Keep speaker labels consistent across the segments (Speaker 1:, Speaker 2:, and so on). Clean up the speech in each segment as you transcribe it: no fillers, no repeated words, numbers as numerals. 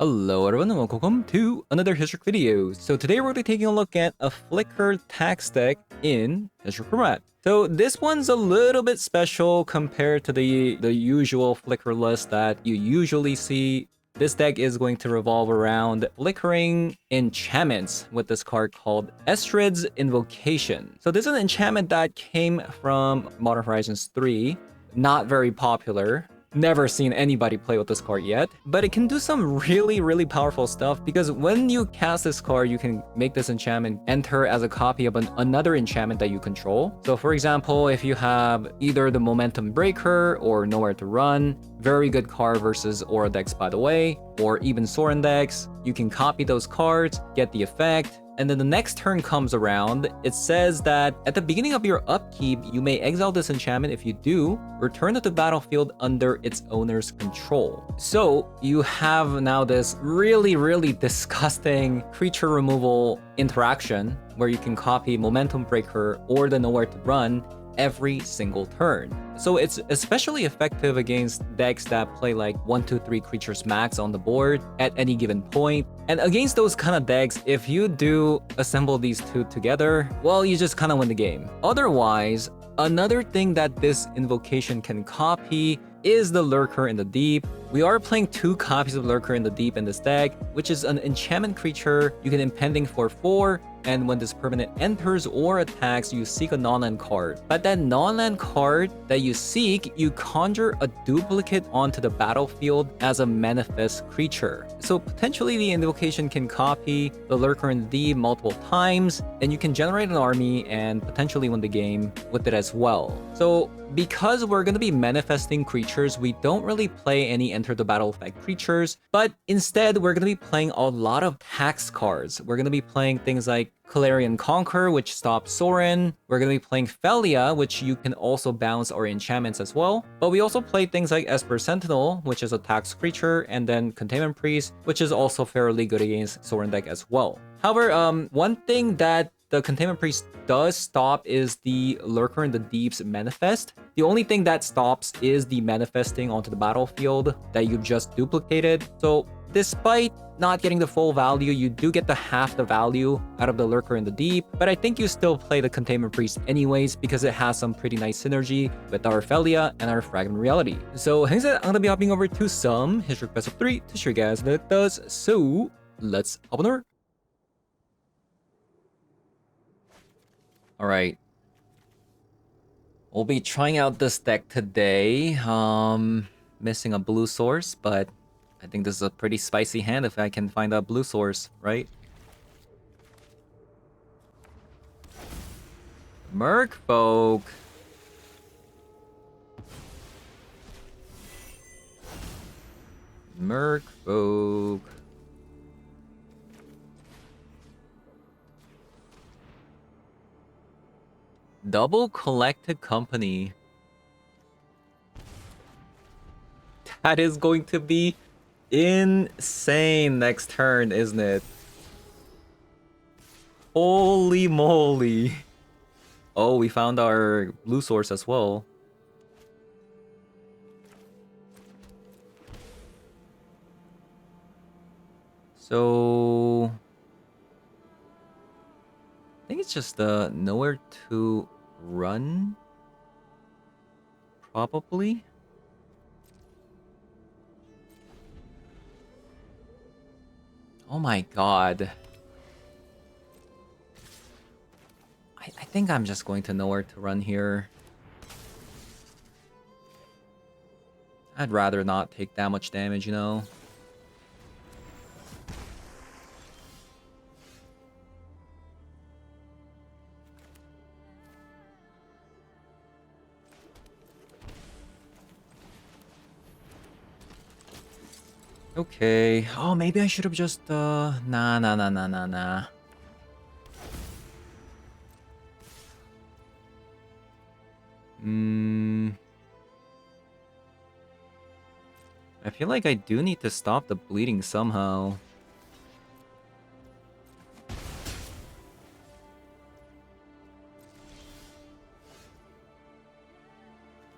Speaker 1: Hello everyone and welcome to another history video. So today we're going to be taking a look at a Flicker tax deck in history format. So this one's a little bit special compared to the usual Flicker list that you usually see. This deck is going to revolve around flickering enchantments with this card called Estrid's Invocation. So this is an enchantment that came from Modern Horizons 3, not very popular. Never seen anybody play with this card yet, but it can do some really powerful stuff because when you cast this card, you can make this enchantment enter as a copy of another enchantment that you control. So for example, if you have either the Momentum Breaker or Nowhere to Run, very good card versus Aura decks by the way, or even Sorin decks, you can copy those cards, get the effect, and then the next turn comes around, it says that at the beginning of your upkeep, you may exile this enchantment. If you do, return it to the battlefield under its owner's control. So you have now this really disgusting creature removal interaction where you can copy Momentum Breaker or the Nowhere to Run every single turn. So it's especially effective against decks that play like 1, 2, 3 creatures max on the board at any given point. And against those kind of decks, if you do assemble these two together, well, you just kind of win the game. Otherwise, another thing that this invocation can copy is the Lurker in the Deep. We are playing 2 copies of Lurker in the Deep in this deck, which is an enchantment creature you can impending for 4, and when this permanent enters or attacks, you seek a non-land card. But that non-land card that you seek, you conjure a duplicate onto the battlefield as a manifest creature. So potentially the invocation can copy the Lurker in the Deep multiple times, and you can generate an army and potentially win the game with it as well. So because we're going to be manifesting creatures, we don't really play any enter the battle effect creatures, but instead we're going to be playing a lot of tax cards. We're going to be playing things like Calarian Conquer, which stops Sorin. We're going to be playing Felia, which you can also bounce our enchantments as well. But we also play things like Esper Sentinel, which is a tax creature, and then Containment Priest, which is also fairly good against Sorin deck as well. However, one thing that the Containment Priest does stop is the Lurker in the Deep's manifest. The only thing that stops is the manifesting onto the battlefield that you just duplicated. So despite not getting the full value, you do get the half the value out of the Lurker in the Deep, but I think you still play the Containment Priest anyways because it has some pretty nice synergy with our Felia and our Fragment Reality. So having said, I'm gonna be hopping over to some History Best of 3 to show you guys what it does. So let's hop on over. Alright. We'll be trying out this deck today. Missing a blue source, but I think this is a pretty spicy hand if I can find a blue source, right? Merfolk. Merfolk. Double Collected Company. That is going to be insane next turn, isn't it? Holy moly. Oh, we found our blue source as well. So I think it's just Nowhere to Run, probably. Oh my god. I think I'm just going to Nowhere to Run here. I'd rather not take that much damage, you know? Okay. Oh, maybe I should have just, nah. I feel like I do need to stop the bleeding somehow.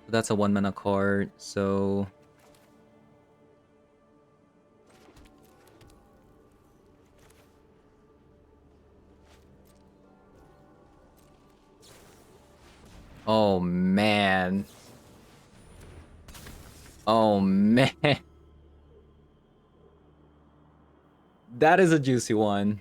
Speaker 1: That's a 1-mana card, so Oh man. Oh man. That is a juicy one.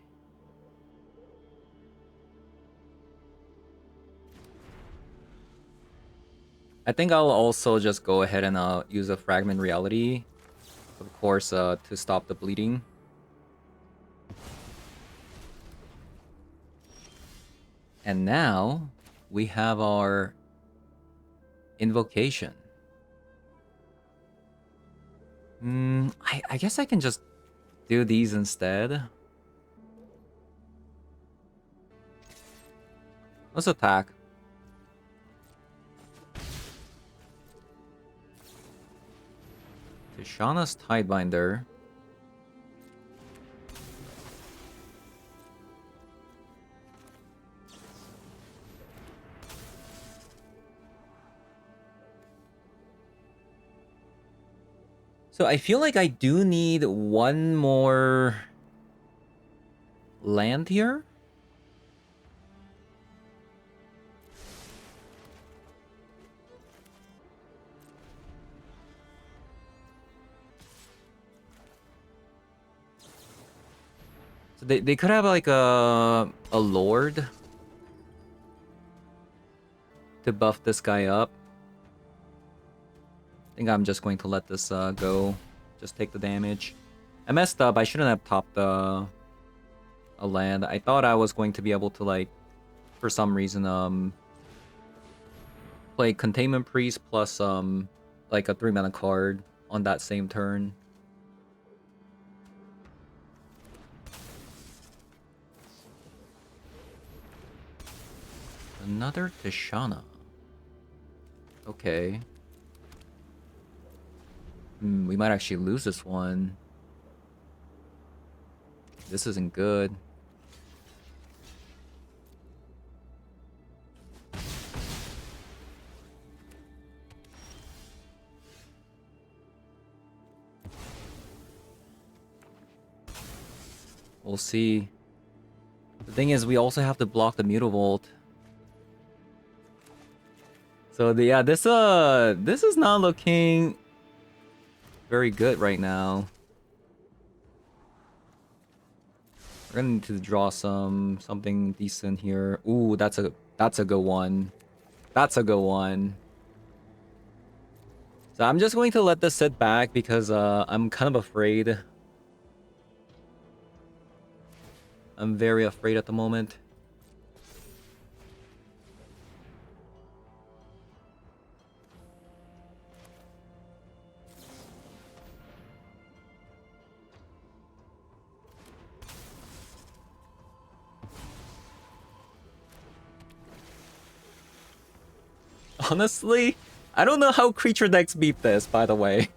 Speaker 1: I think I'll also just go ahead and use a fragment reality, of course, to stop the bleeding. And now we have our invocation. I guess I can just do these instead. Let's attack. Tishana's Tidebinder. So I feel like I do need one more land here. So they could have like a lord to buff this guy up. I think I'm just going to let this go. Just take the damage. I messed up. I shouldn't have topped a land. I thought I was going to be able to, like, for some reason, play Containment Priest plus like a 3-mana card on that same turn. Another Tishana. Okay. We might actually lose this one. This isn't good. We'll see. The thing is, we also have to block the Mutavault. So yeah, this is not looking very good right now. We're gonna need to draw something decent here. Ooh, that's a good one. That's a good one. So I'm just going to let this sit back because I'm kind of afraid. I'm very afraid at the moment. Honestly, I don't know how creature decks beat this, by the way.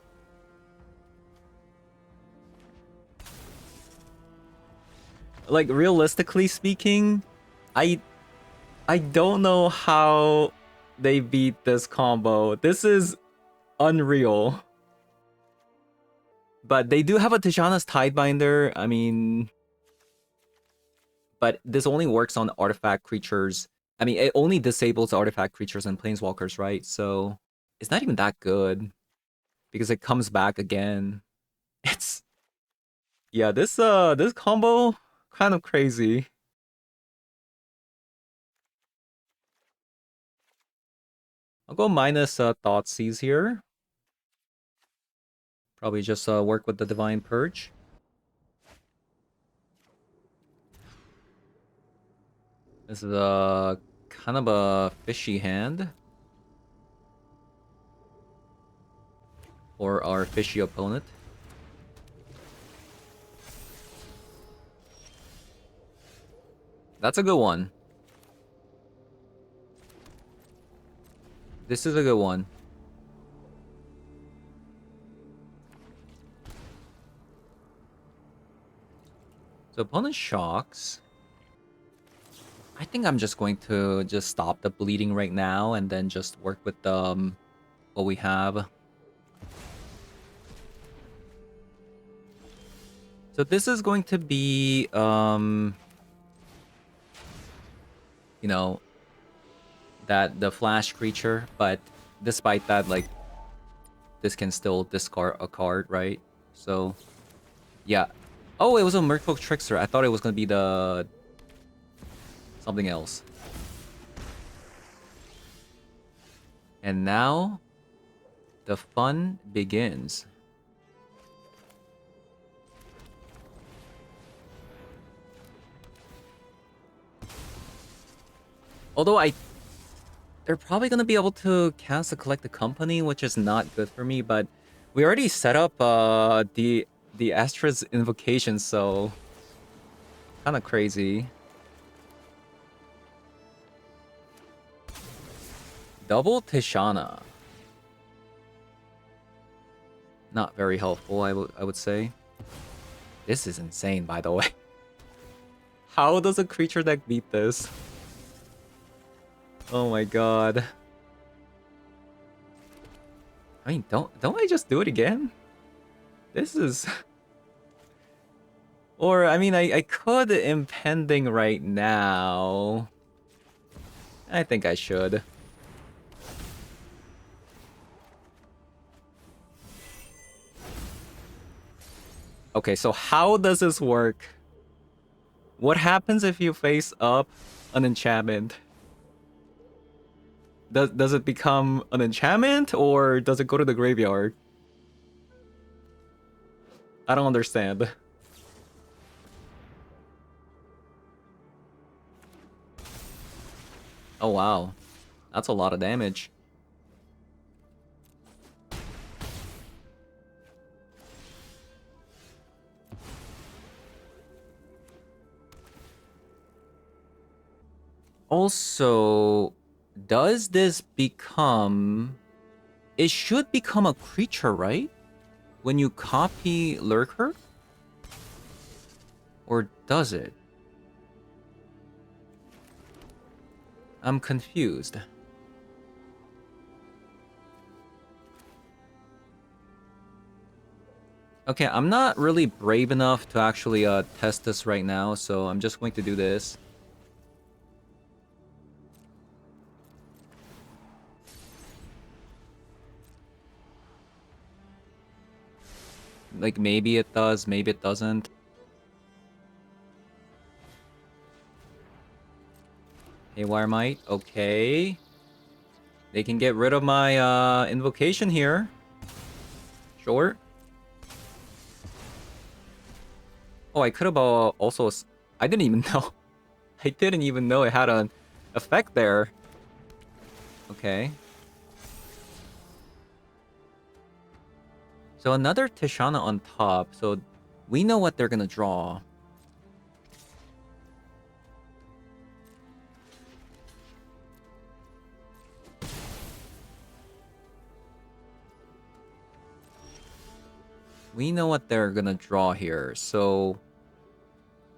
Speaker 1: Like, realistically speaking, I don't know how they beat this combo. This is unreal. But they do have a Tishana's Tidebinder. I mean, but this only works on artifact creatures. I mean, it only disables artifact creatures and planeswalkers, right? So it's not even that good because it comes back again. It's yeah, this combo kind of crazy. I'll go minus Thoughtseize here. Probably just work with the Divine Purge. This is a kind of a fishy hand for our fishy opponent. That's a good one. This is a good one. So opponent shocks. I think I'm just going to just stop the bleeding right now and then just work with what we have. So this is going to be you know, that the flash creature, but despite that, like, this can still discard a card, right? So, yeah. Oh, it was a Merfolk Trickster. I thought it was gonna be the something else. And now, the fun begins. Although they're probably gonna be able to cancel Collect the Company, which is not good for me, but we already set up the Astra's Invocation, so kind of crazy. Double Tishana. Not very helpful, I would say. This is insane, by the way. How does a creature deck beat this? Oh my god. I mean, don't I just do it again? This is... Or, I mean, I could Impending right now. I think I should. Okay, so how does this work? What happens if you face up an enchantment? Does it become an enchantment, or does it go to the graveyard? I don't understand. Oh wow. That's a lot of damage. Also, does this become... It should become a creature, right? When you copy Lurker? Or does it? I'm confused. Okay, I'm not really brave enough to actually test this right now, so I'm just going to do this. Like, maybe it does, maybe it doesn't. Haywire Might, okay. They can get rid of my invocation here. Sure. Oh, I could have also... I didn't even know. I didn't even know it had an effect there. Okay. So another Tishana on top. So we know what they're gonna draw. We know what they're gonna draw here. So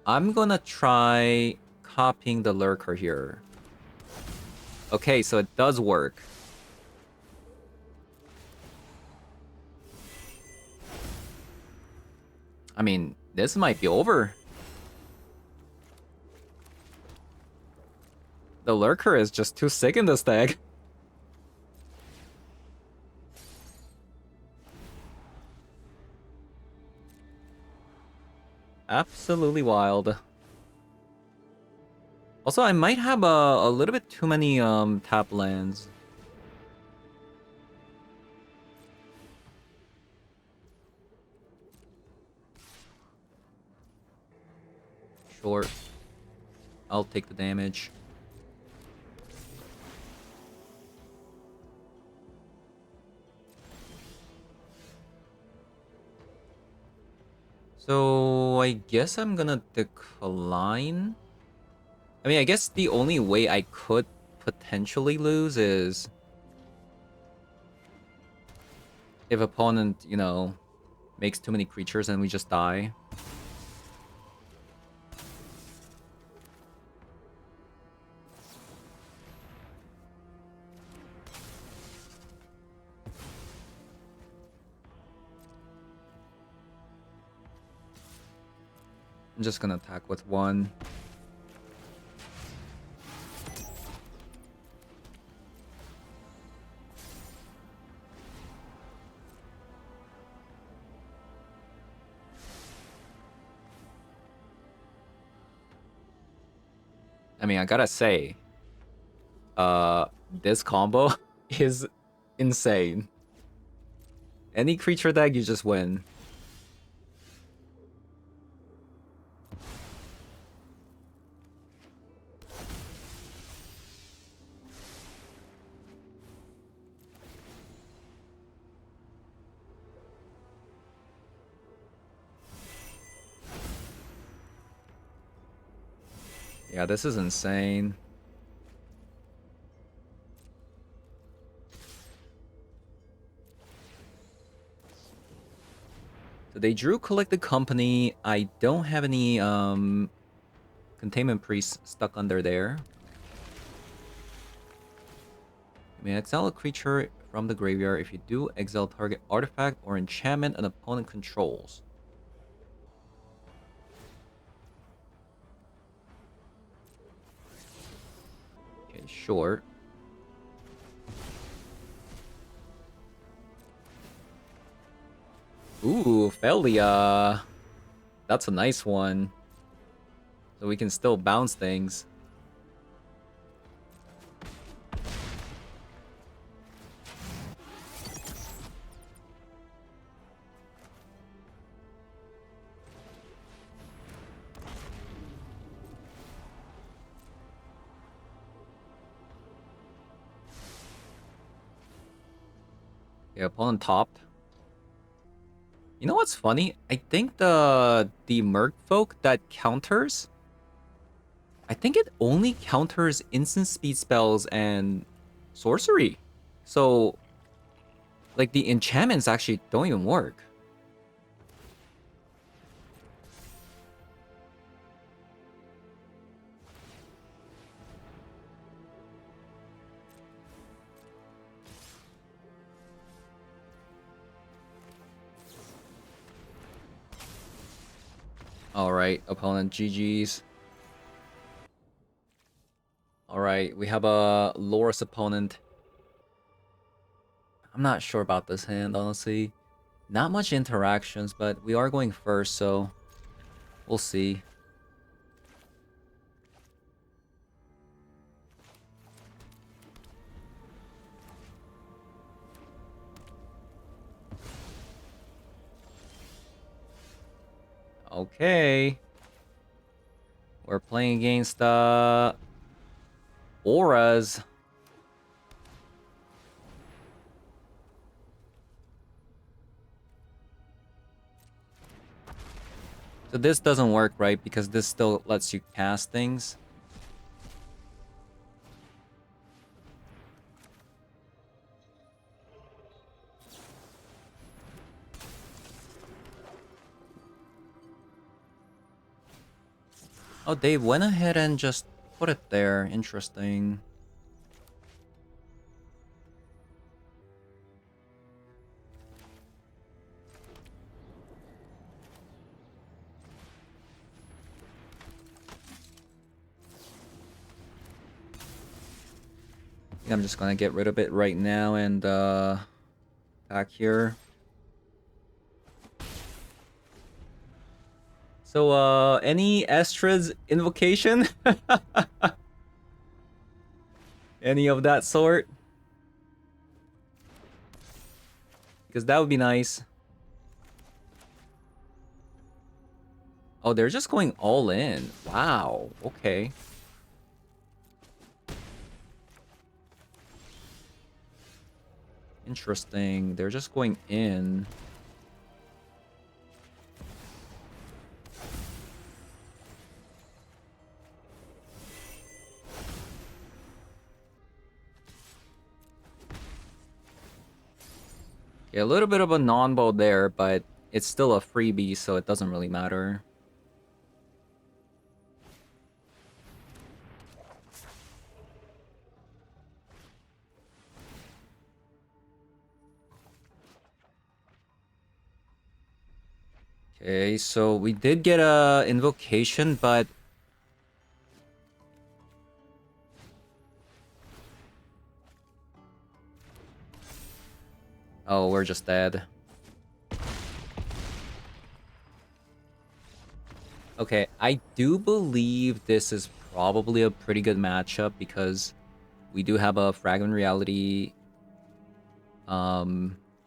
Speaker 1: I'm gonna try copying the Lurker here. Okay, so it does work. I mean, this might be over. The Lurker is just too sick in this deck. Absolutely wild. Also, I might have a little bit too many tap lands. Sure. I'll take the damage. So I guess I'm gonna decline. I mean, I guess the only way I could potentially lose is if opponent, you know, makes too many creatures and we just die. I'm just gonna attack with one. I mean, I gotta say, this combo is insane. Any creature deck, you just win. Yeah, this is insane. So they drew Collected Company. I don't have any Containment Priest stuck under there. You may exile a creature from the graveyard. If you do, exile target artifact or enchantment an opponent controls. Okay, sure. Ooh, Felia. That's a nice one. So we can still bounce things. Yeah, opponent topped. You know what's funny? I think the Merfolk that counters, I think it only counters instant speed spells and sorcery. So, like, the enchantments actually don't even work. Alright, opponent GG's. Alright, we have a Loris opponent. I'm not sure about this hand, honestly. Not much interactions, but we are going first, so we'll see. Okay. We're playing against auras. So this doesn't work, right? Because this still lets you cast things. Oh, they went ahead and just put it there. Interesting. I'm just gonna get rid of it right now and back here. So any Estra's invocation? Any of that sort? Because that would be nice. Oh, they're just going all in. Wow. Okay. Interesting. They're just going in. Yeah, a little bit of a non-bow there, but it's still a freebie, so it doesn't really matter. Okay, so we did get a invocation, but oh, we're just dead. Okay, I do believe this is probably a pretty good matchup because we do have a Fragment Reality.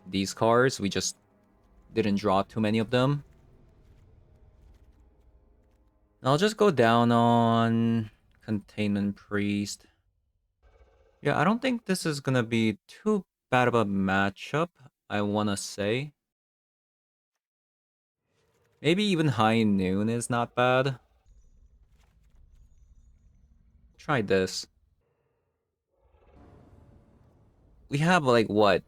Speaker 1: These cards, we just didn't draw too many of them. I'll just go down on Containment Priest. Yeah, I don't think this is gonna be too bad of a matchup, I wanna say. Maybe even High Noon is not bad. Try this. We have like what?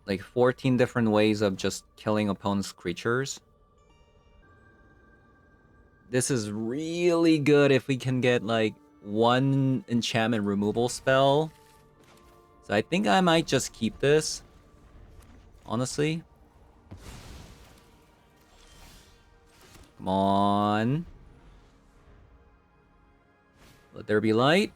Speaker 1: Like 14 different ways of just killing opponent's creatures. This is really good if we can get like one enchantment removal spell. So I think I might just keep this, honestly. Come on. Let there be light.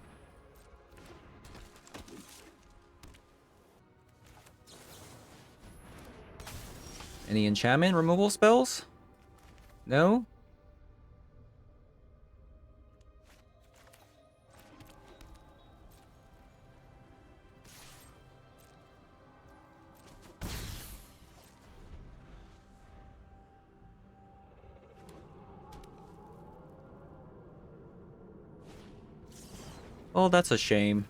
Speaker 1: Any enchantment removal spells? No? Oh, that's a shame.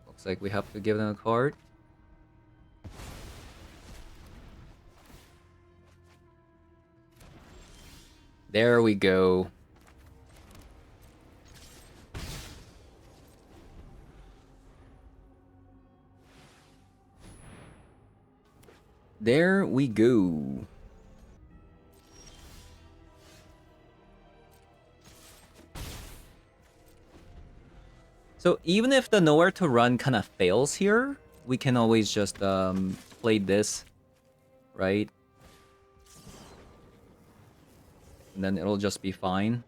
Speaker 1: Looks like we have to give them a card. There we go. There we go. So even if the nowhere to run kind of fails here, we can always just play this, right? And then it'll just be fine.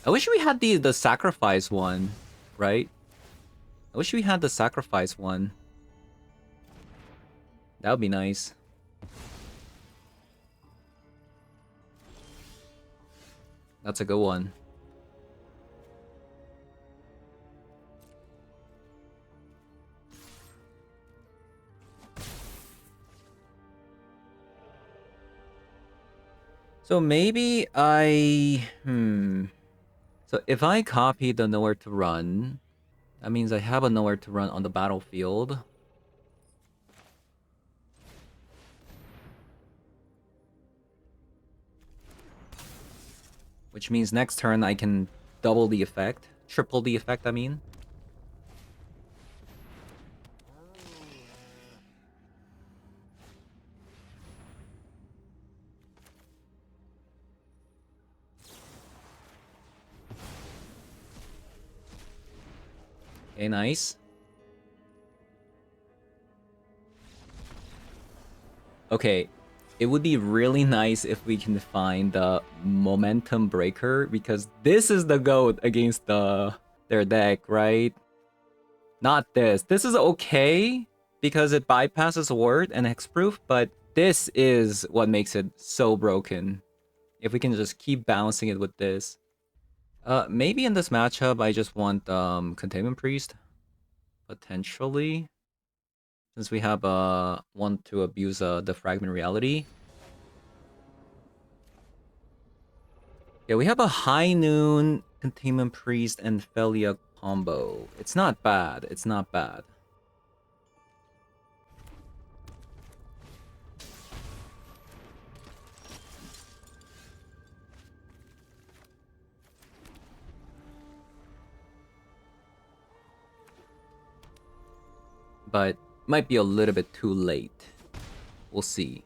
Speaker 1: I wish we had the sacrifice one, right? I wish we had the sacrifice one. That would be nice. That's a good one. So maybe So if I copy the nowhere to run, that means I have a nowhere to run on the battlefield. Which means next turn I can double the effect. Triple the effect, I mean. Okay, nice. Okay, it would be really nice if we can find the momentum breaker, because this is the goat against their deck, right? Not this. This is okay because it bypasses ward and hexproof, but this is what makes it so broken. If we can just keep balancing it with this. Maybe in this matchup I just want Containment Priest. Potentially. Since we have want to abuse the Fragment Reality. Yeah, we have a High Noon, Containment Priest, and Felia combo. It's not bad. It's not bad. but might be a little bit too late. We'll see.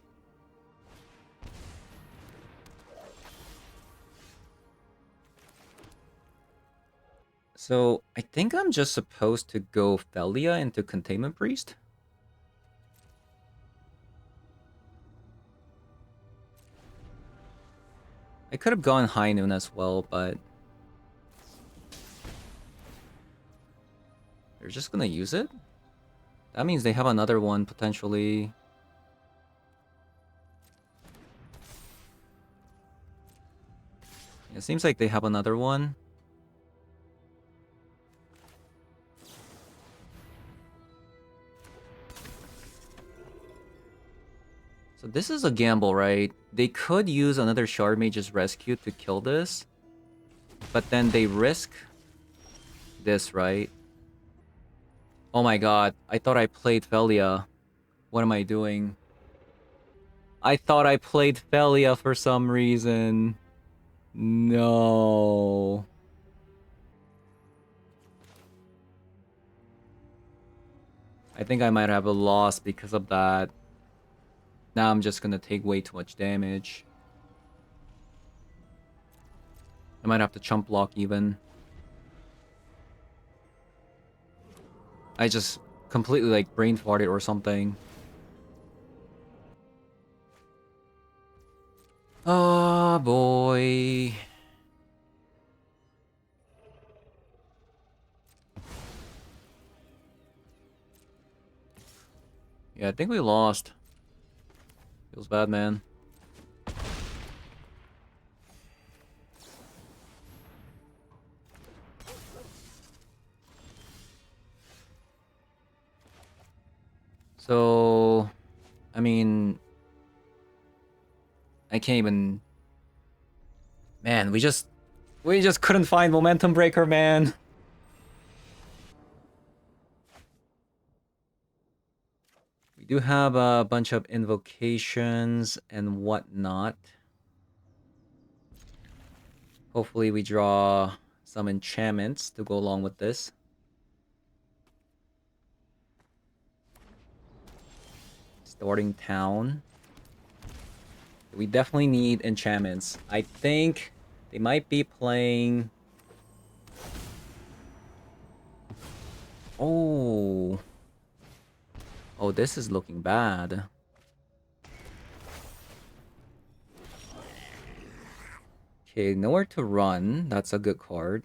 Speaker 1: So I think I'm just supposed to go Felia into Containment Priest. I could have gone High Noon as well, but they're just gonna use it? That means they have another one, potentially. It seems like they have another one. So this is a gamble, right? They could use another Shard Mage's Rescue to kill this. But then they risk this, right? Oh my god, I thought I played Felia. What am I doing? I thought I played Felia for some reason. No. I think I might have a loss because of that. Now I'm just gonna take way too much damage. I might have to chump block even. I just completely like brain farted or something. Oh boy. Yeah, I think we lost. Feels bad, man. So, I mean, I can't even. Man, we just couldn't find Momentum Breaker, man. We do have a bunch of invocations and whatnot. Hopefully we draw some enchantments to go along with this. Starting town. We definitely need enchantments. I think they might be playing... Oh. Oh, this is looking bad. Okay, nowhere to run. That's a good card.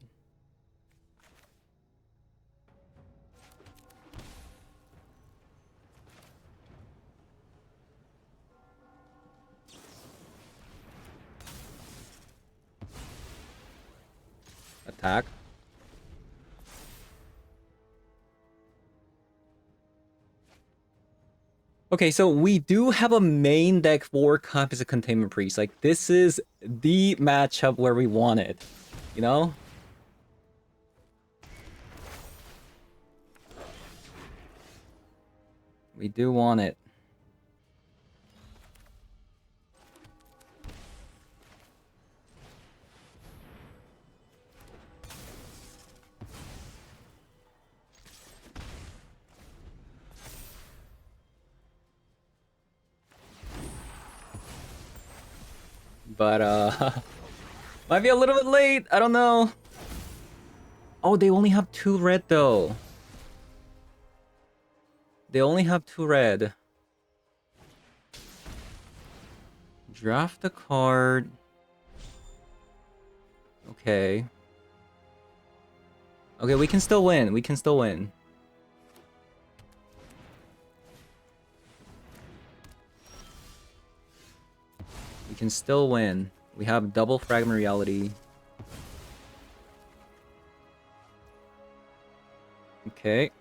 Speaker 1: Attack. Okay, so we do have a main deck for Copies of Containment Priest. Like, this is the matchup where we want it. You know? We do want it. But, might be a little bit late. I don't know. Oh, they only have 2 red, though. They only have 2 red. Draft the card. Okay. Okay, we can still win. We can still win. We can still win. We have double Fragment Reality. Okay.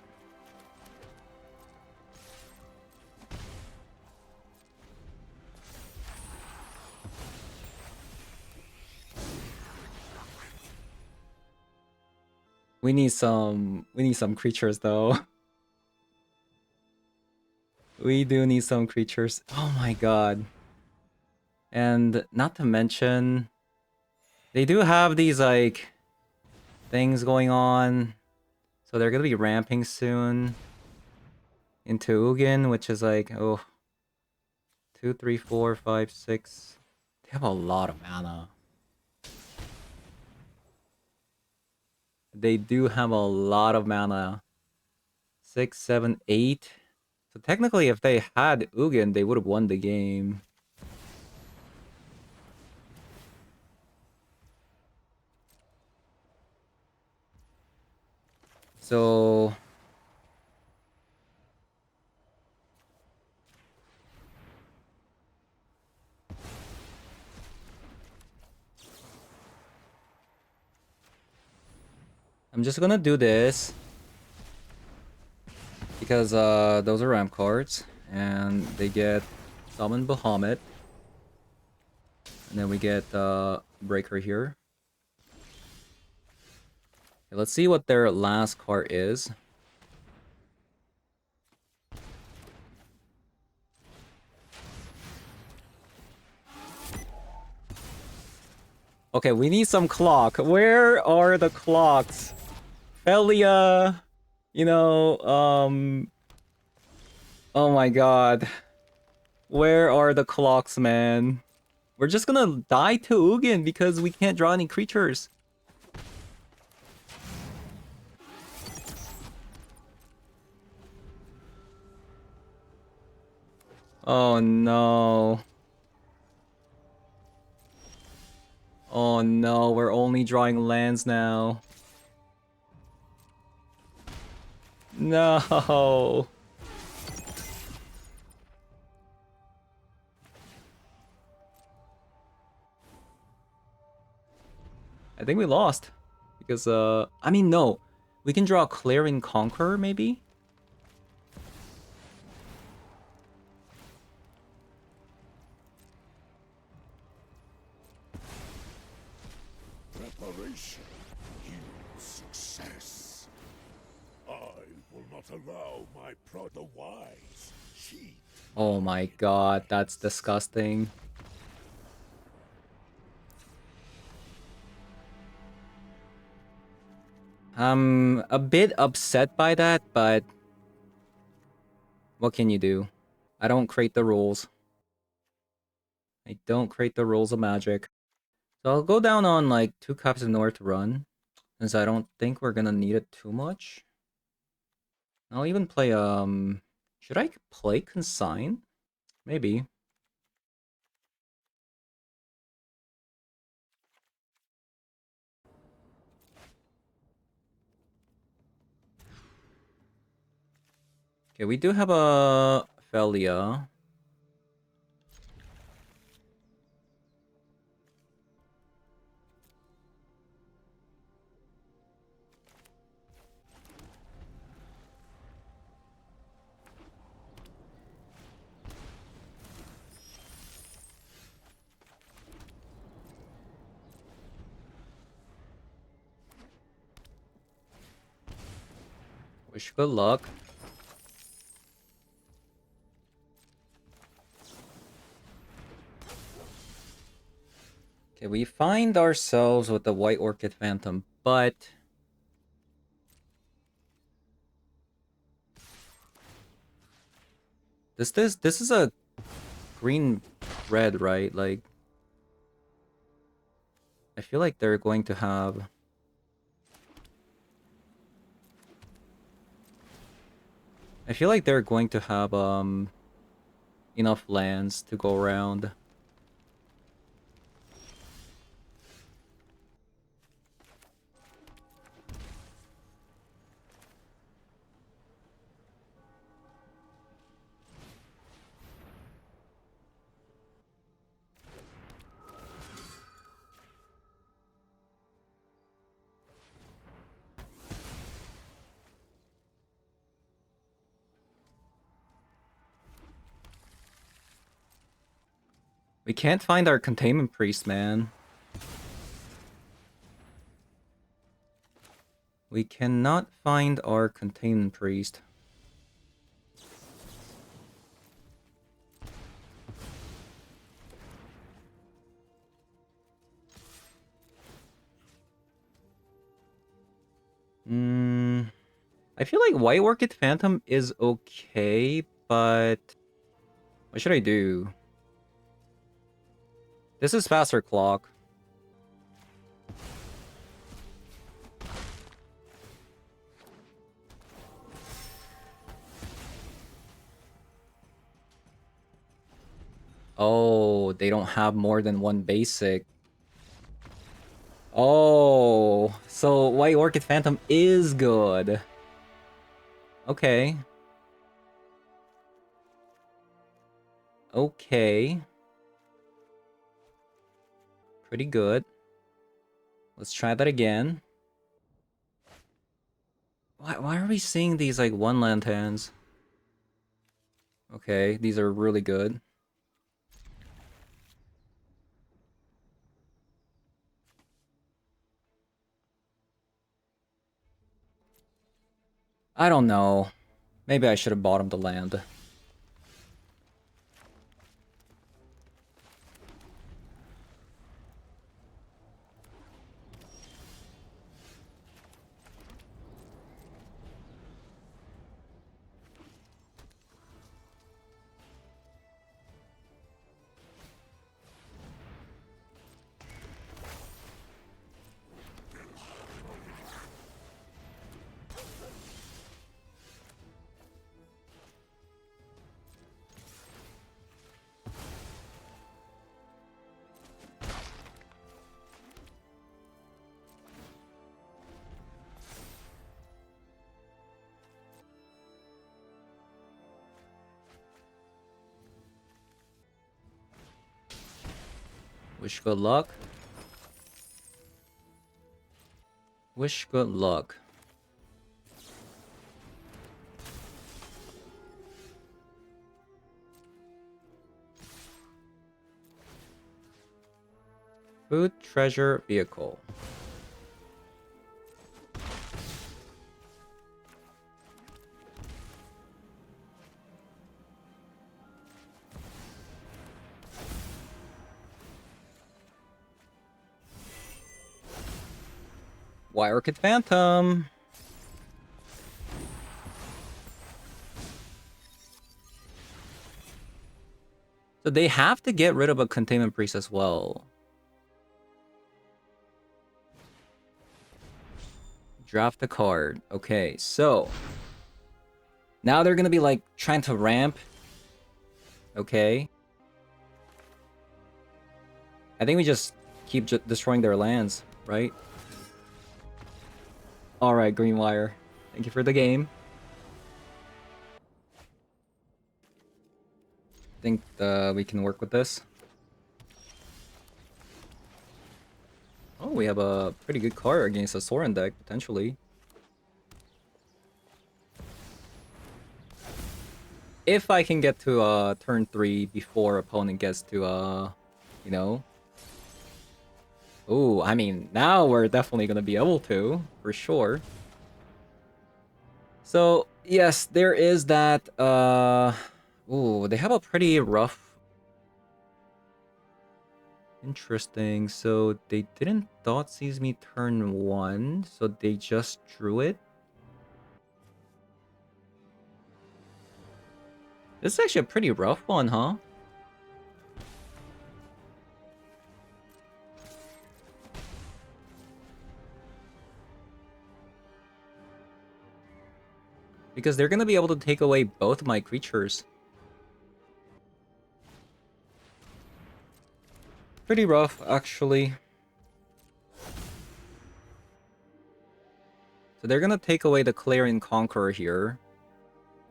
Speaker 1: We need some creatures though. We do need some creatures. Oh my god. And not to mention they do have these like things going on. So they're gonna be ramping soon. into Ugin, which is like, oh, 2, 3, 4, 5, 6. They have a lot of mana. They do have a lot of mana. 6, 7, 8. So technically, if they had Ugin, they would have won the game. So I'm just gonna do this because those are ramp cards and they get Summon Bahamut. And then we get Breaker here. Okay, let's see what their last card is. Okay, we need some clock. Where are the clocks? Felia, you know, oh my god. Where are the clocks, man? We're just gonna die to Ugin because we can't draw any creatures. Oh no. Oh no, we're only drawing lands now. No. I think we lost. Because, I mean, no. We can draw Clearing Conqueror, maybe?
Speaker 2: Preparation yields success. I will not allow my otherwise cheat.
Speaker 1: Oh my god, that's disgusting. I'm a bit upset by that, but what can you do? I don't create the rules. I don't create the rules of magic. So I'll go down on like 2 Cups of North Run, since I don't think we're gonna need it too much. I'll even play, should I play Consign? Maybe. Okay, we do have a Felia. Wish good luck. Okay, we find ourselves with the White Orchid Phantom, but this is a green red, right? Like I feel like they're going to have enough lands to go around. We can't find our Containment Priest, man. We cannot find our Containment Priest. I feel like White Orchid Phantom is okay, but what should I do? This is faster clock. Oh, they don't have more than one basic. Oh, so White Orchid Phantom is good. Okay. Okay. Pretty good. Let's try that again. Why are we seeing these like one land hands? Okay, these are really good. I don't know. Maybe I should have bottomed the land. Wish good luck. Wish good luck. Food, treasure, vehicle. White Orchid Phantom. So they have to get rid of a Containment Priest as well. Draft a card. Okay, so now they're gonna be like trying to ramp. Okay. I think we just keep destroying their lands, right? Alright, Green Wire. Thank you for the game. Think we can work with this. Oh, we have a pretty good card against a Sorin deck, potentially. If I can get to turn 3 before opponent gets to you know. Ooh, I mean, now we're definitely gonna be able to, for sure. So, yes, there is that, ooh, they have a pretty rough... Interesting, so they didn't Thoughtseize me turn 1, so they just drew it? This is actually a pretty rough one, huh? Because they're gonna be able to take away both my creatures. Pretty rough, actually. So they're gonna take away the Clarion Conqueror here.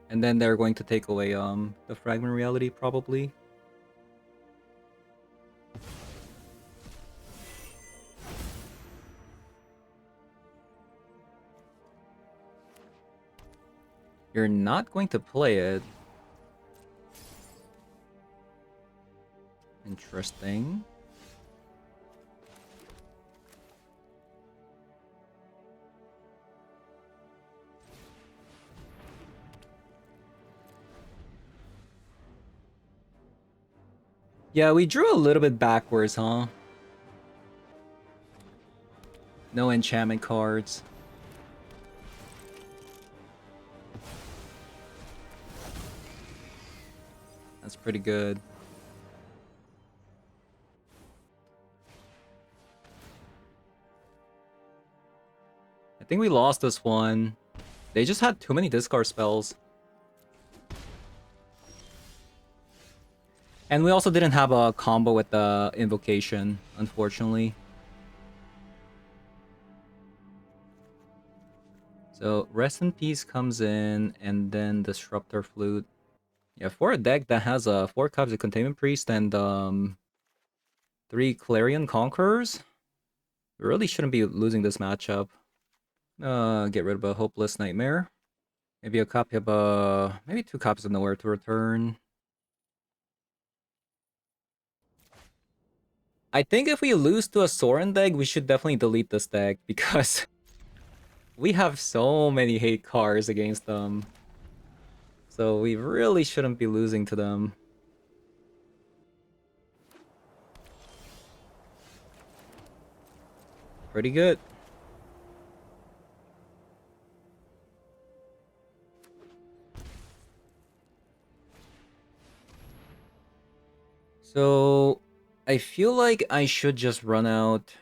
Speaker 1: And then they're going to take away the Fragment Reality, probably. You're not going to play it. Interesting. Yeah, we drew a little bit backwards, huh? No enchantment cards. That's pretty good. I think we lost this one. They just had too many discard spells. And we also didn't have a combo with the Invocation, unfortunately. So Rest in Peace comes in, and then Disruptor Flute. Yeah, for a deck that has 4 Cups, a Containment Priest, and 3 Clarion Conquerors, we really shouldn't be losing this matchup. Get rid of a Hopeless Nightmare. Maybe a copy of maybe 2 copies of Nowhere to Return. I think if we lose to a Sorin deck, we should definitely delete this deck because we have so many hate cards against them. So we really shouldn't be losing to them. Pretty good. So I feel like I should just run out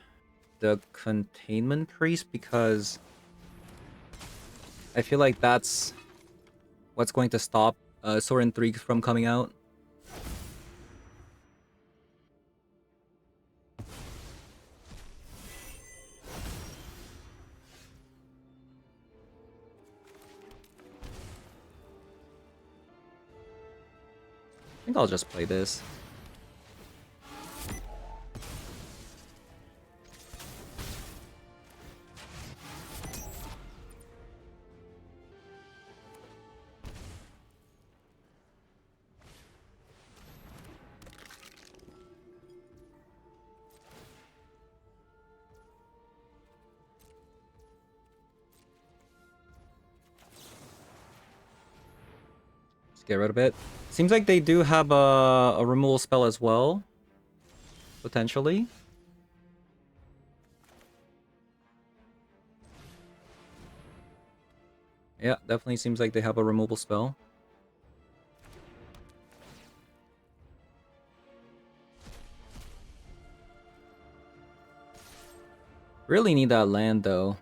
Speaker 1: the Containment Priest because I feel like that's what's going to stop Sorin 3 from coming out. I think I'll just play this. Just get rid of it. Seems like they do have a removal spell as well. Potentially. Yeah, definitely seems like they have a removal spell. Really need that land though.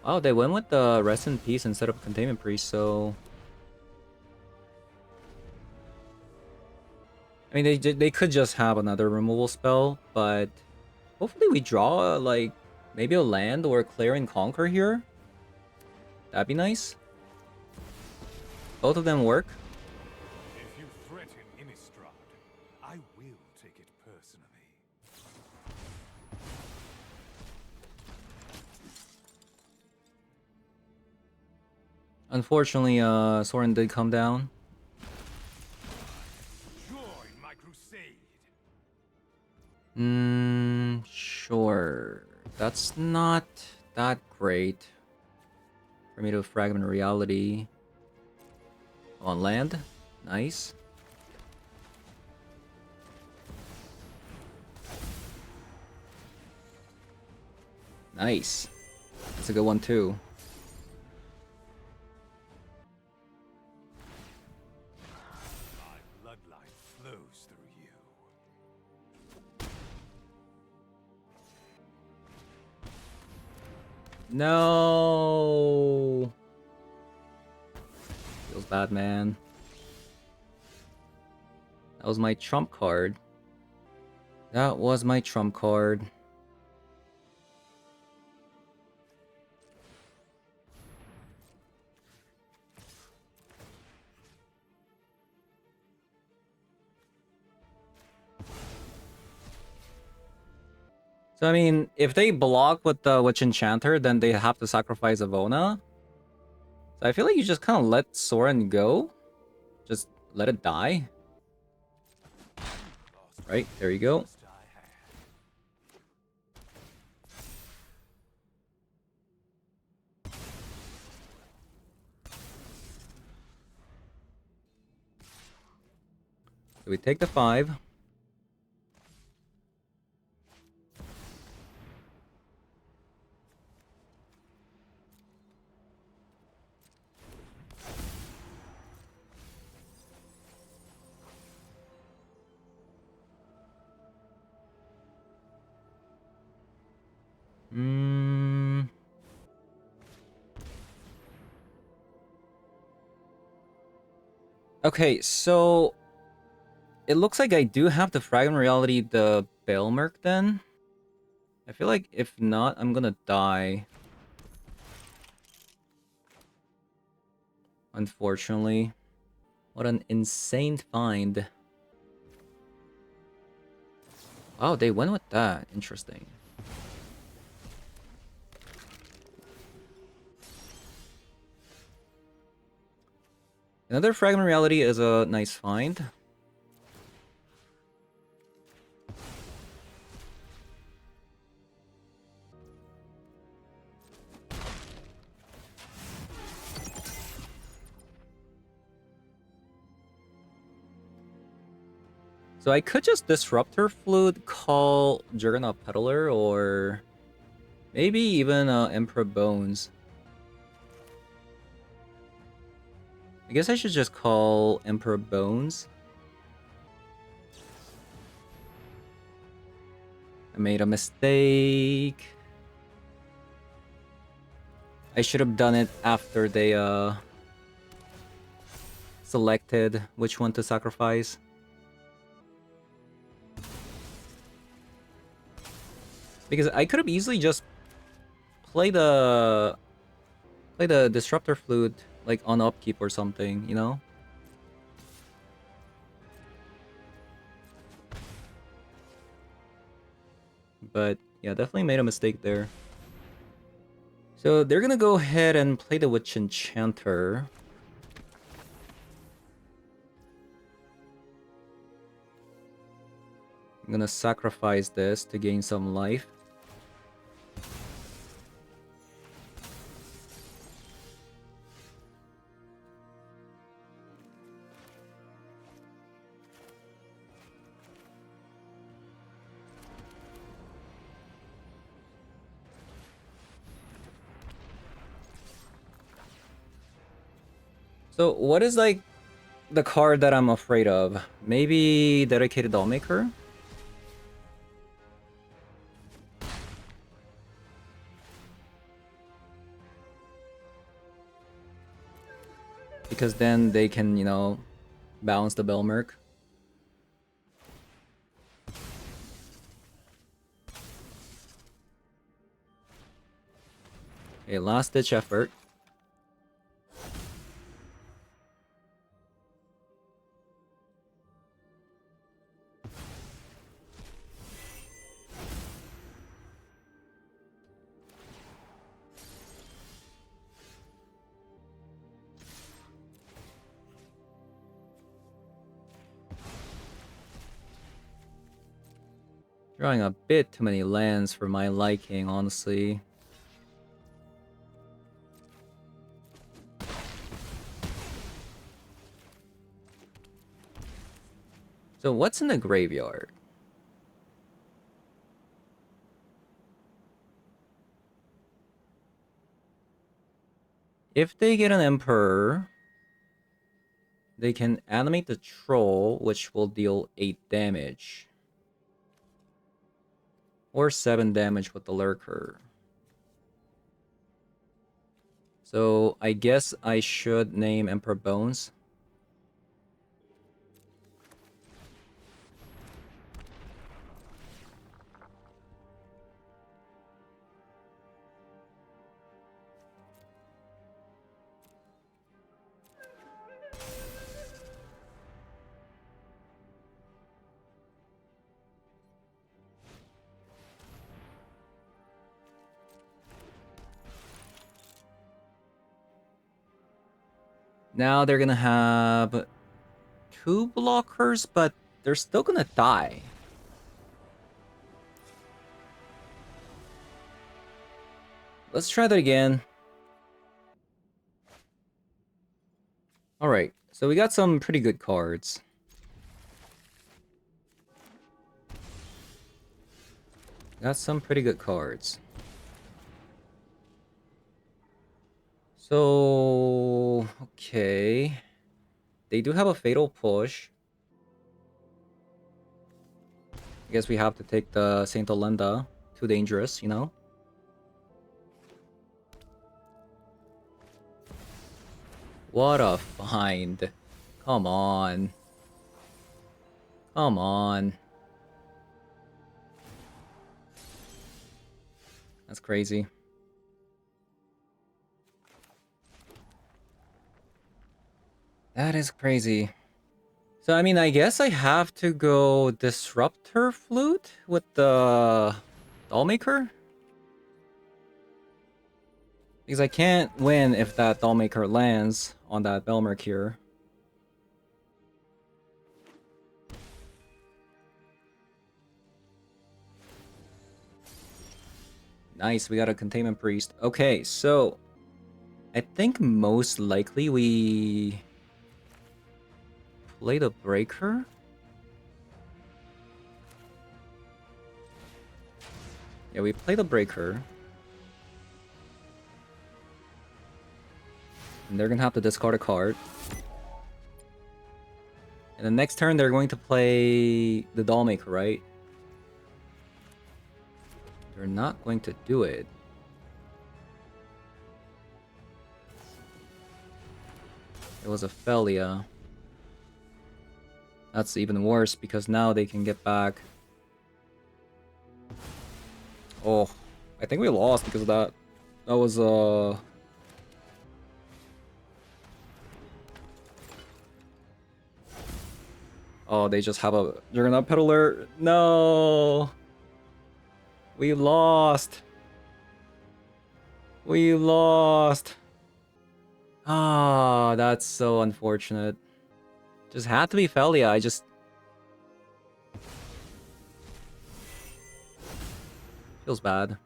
Speaker 1: Oh, they went with the Rest in Peace instead of Containment Priest, so... I mean, they could just have another removal spell, but... Hopefully we draw, like, maybe a land or Clear and Conquer here. That'd be nice. Both of them work.
Speaker 2: If you threaten Innistrad, I will take it personally.
Speaker 1: Unfortunately, Sorin did come down.
Speaker 2: Join my crusade.
Speaker 1: Sure. That's not that great for me to fragment reality. On land. Nice. Nice. That's a good one too.
Speaker 2: My bloodline flows through you.
Speaker 1: No. Feels bad, man. That was my trump card. That was my trump card. So I mean, if they block with the Witch Enchanter, then they have to sacrifice Avona. So I feel like you just kind of let Sorin go. Just let it die. Right, there you go. So we take the 5. Okay, so it looks like I do have the Fragment Reality, the Bailmerk then. I feel like if not, I'm gonna die. Unfortunately. What an insane find. Oh, they went with that. Interesting. Another Fragment Reality is a nice find. So I could just Disruptor Flute, call Juggernaut Peddler, or maybe even Emperor Bones. I guess I should just call Emperor Bones. I made a mistake. I should have done it after they selected which one to sacrifice. Because I could have easily just play the Disruptor Flute like on upkeep or something, you know? But yeah, definitely made a mistake there. So they're gonna go ahead and play the Witch Enchanter. I'm gonna sacrifice this to gain some life. So what is like the card that I'm afraid of? Maybe Dedicated Dollmaker? Because then they can, you know, balance the Belmerk. Okay, last ditch effort. Drawing a bit too many lands for my liking, honestly. So what's in the graveyard? If they get an Emperor, they can animate the Troll, which will deal 8 damage. Or 7 damage with the Lurker. So I guess I should name Emperor Bones. Now they're gonna have 2 blockers, but they're still gonna die. Let's try that again. Alright, so we got some pretty good cards. Got some pretty good cards. So, okay. They do have a Fatal Push. I guess we have to take the Saint Olenda. Too dangerous, you know? What a find. Come on. Come on. That's crazy. That is crazy. So, I mean, I guess I have to go Disruptor Flute with the Dollmaker? Because I can't win if that Dollmaker lands on that Belmerk here. Nice, we got a Containment Priest. Okay, so I think most likely we play the Breaker. Yeah, we play the Breaker. And they're gonna have to discard a card. And the next turn they're going to play the Dollmaker, right? They're not going to do it. It was a Felia. That's even worse because now they can get back. Oh, I think we lost because of that. That was Oh, they just have a Juggernaut Peddler. No. We lost. We lost. Ah, that's so unfortunate. Just had to be Felia. I just feels bad.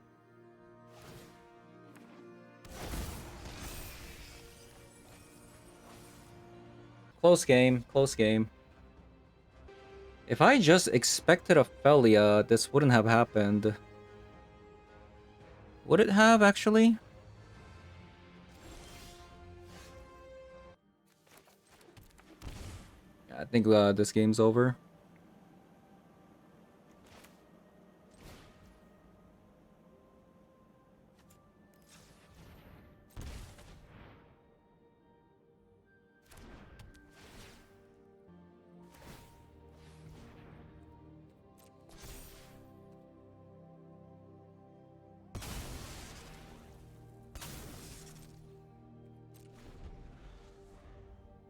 Speaker 1: Close game. Close game. If I just expected a Felia, this wouldn't have happened. Would it have, actually? I think this game's over.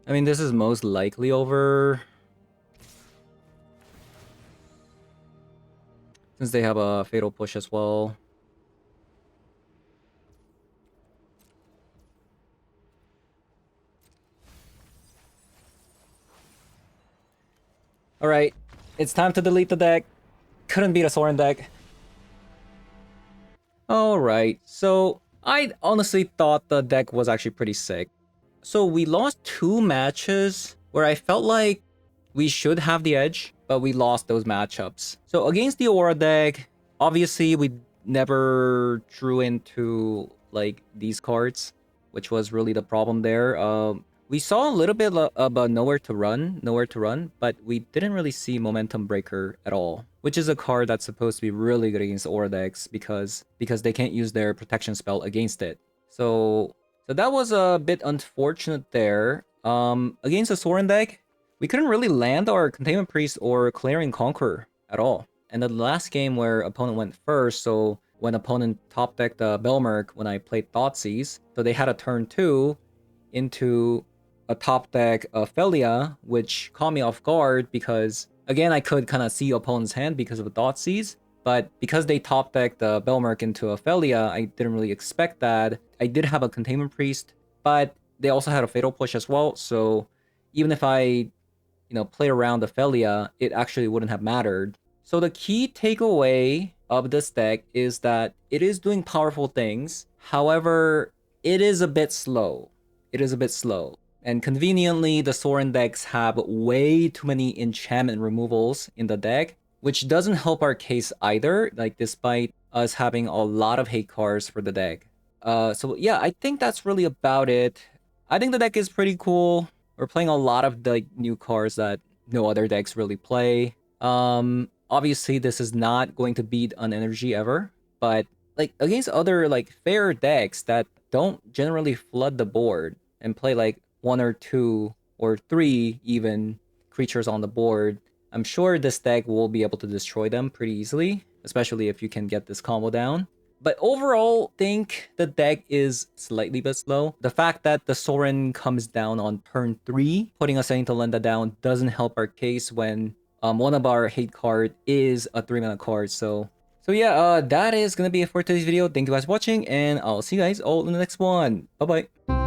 Speaker 1: I mean, this is most likely over. Since they have a Fatal Push as well. Alright, it's time to delete the deck. Couldn't beat a Sorin deck. Alright, so I honestly thought the deck was actually pretty sick. So we lost 2 matches where I felt like we should have the edge, but we lost those matchups. So against the Aura deck, obviously we never drew into like these cards, which was really the problem there. We saw a little bit of a nowhere to run, but we didn't really see Momentum Breaker at all, which is a card that's supposed to be really good against Aura decks because they can't use their protection spell against it. So that was a bit unfortunate there. Against a Sorin deck, we couldn't really land our Containment Priest or Clarion Conqueror at all. And the last game where opponent went first, so when opponent top decked the Belmerk when I played Thoughtseize, so they had a turn 2 into a top deck Felia, which caught me off guard because, again, I could kind of see opponent's hand because of the Thoughtseize, but because they top decked the Belmerk into a Felia, I didn't really expect that. I did have a Containment Priest, but they also had a Fatal Push as well, so even if I play around the Felia, it actually wouldn't have mattered. So the key takeaway of this deck is that it is doing powerful things. However, it is a bit slow. It is a bit slow. And conveniently, the Sorin decks have way too many enchantment removals in the deck, which doesn't help our case either, like despite us having a lot of hate cards for the deck. So yeah, I think that's really about it. I think the deck is pretty cool. We're playing a lot of the new cards that no other decks really play. Obviously this is not going to beat an energy ever, but like against other like fair decks that don't generally flood the board and play like 1 or 2 or 3 even creatures on the board, I'm sure this deck will be able to destroy them pretty easily, especially if you can get this combo down. But overall, think the deck is slightly bit slow. The fact that the Sorin comes down on turn 3, putting a Saint Lenda down doesn't help our case when one of our hate card is a 3-mana card. So yeah, that is gonna be it for today's video. Thank you guys for watching, and I'll see you guys all in the next one. Bye-bye.